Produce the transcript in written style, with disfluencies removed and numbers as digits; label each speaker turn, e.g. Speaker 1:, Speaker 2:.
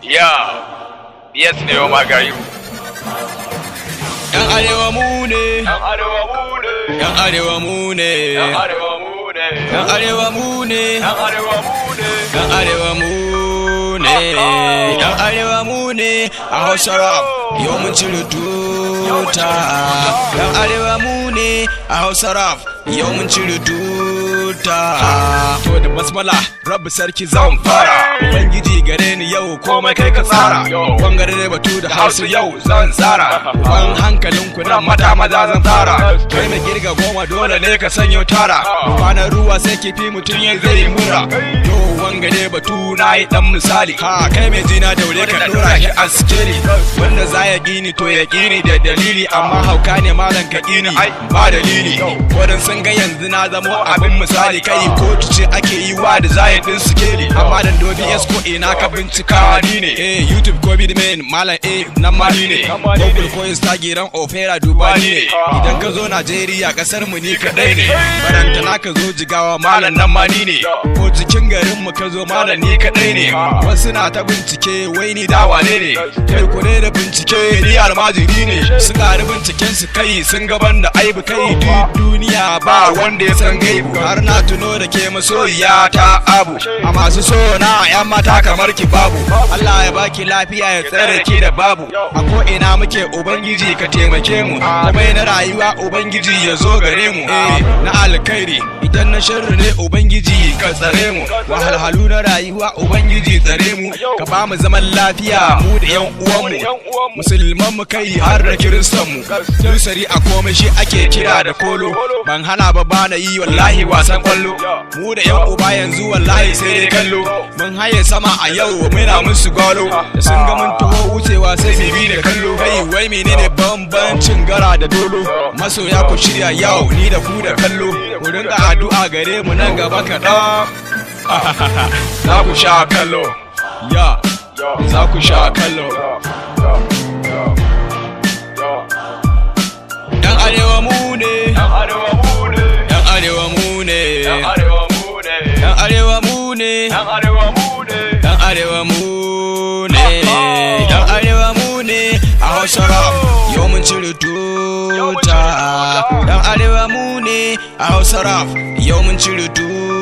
Speaker 1: Yeah, yes ne wa magayu.
Speaker 2: Yan arewa mu ne,
Speaker 1: Yan arewa mu ne,
Speaker 2: yan arewa mu ne,
Speaker 1: yan arewa mu ne,
Speaker 2: yan arewa mu ne,
Speaker 1: yan arewa mu ne,
Speaker 2: yan arewa mu ne, yan arewa mu ne a Hausa rap yau mun cire tuta. Yan arewa mu ne a Hausa rap yau mun cire tuta. To da basmala rabbi sarki zan fara, ubangiji gare ni yau komai kai ka tsara. Bangare da batu da Hausa yau zan tsara, ban hankalin ku nan mata maza zan tara. Kai mai girga goma dole ne ka sanyo tara, kwanan ruwa sai kifi mutum ya zai mura. Yau wangare batu na yi dan misali, ha kai mai jina daure ka dora shi a sikeli. Wanda za ya gini to ya gini da dalili, amma hauka ne malam ka gini ba dalili. Wadan sun ga yanzu na zamo abin misali, kai kotu ce ake yi wa da zayin din sikeli. Amma dan dobi ko ina ka bincika ni ne, YouTube ko bidman malam nan ma ni ne, Google ko Instagram Opera duba ni ne. Idan ka zo Najeriya kasar mu ni kadai ne, barantana ka zo Jigawa malam nan ma ni ne, ko cikin garin mu ka zo malam ni kadai ne. Wasu na ta bincike wai ni da wane ne, kai ku ne da bincike ni almajiri ne. Su ƙari binciken su kai sun gaban da aibu, kai duk duniya ba wanda ya san gaibu. Har na tuno da ke masoyiya ta abu, a masu so na yan mata kamar ki babu. Allah ya baki lafiya ya tsare ki da babu, a ko ina muke ubangiji ka taimake mu, komai na rayuwa ubangiji ya zo gare mu. Na alkhairi idan na sharri ne ubangiji ka tsare mu, wahalhalu na rayuwa ubangiji tsare mu. Ka ba mu zaman lafiya mu da yan uwanmu, musulman mu kai har da kiristan mu. Tusari a komai shi ake kira da kolo, ban hana ba bana yi wallahi wasan kwallo. Mu da yan uba yanzu wallahi sai dai kallo, mun haye sama a yau muna musu gwalo. Da sun ga mun taho wucewa sai bibi da kallo. Kai wai menene bambancin gara da dolo? Masoya ku shirya yau ni da ku da kallo, ku rinka addu'a gare mu nan gaba kaɗan. Za ku sha kallo, ya za ku sha kallo. Yan arewa mu ne,
Speaker 1: yan arewa mu ne,
Speaker 2: yan arewa mu ne,
Speaker 1: yan arewa mu ne,
Speaker 2: yan arewa mu ne,
Speaker 1: yan arewa mu ne,
Speaker 2: yan arewa mu ne, yan arewa mu ne a Hausa rap yau mun cire tuta. Yan arewa mu ne a Hausa rap yau mun cire tuta.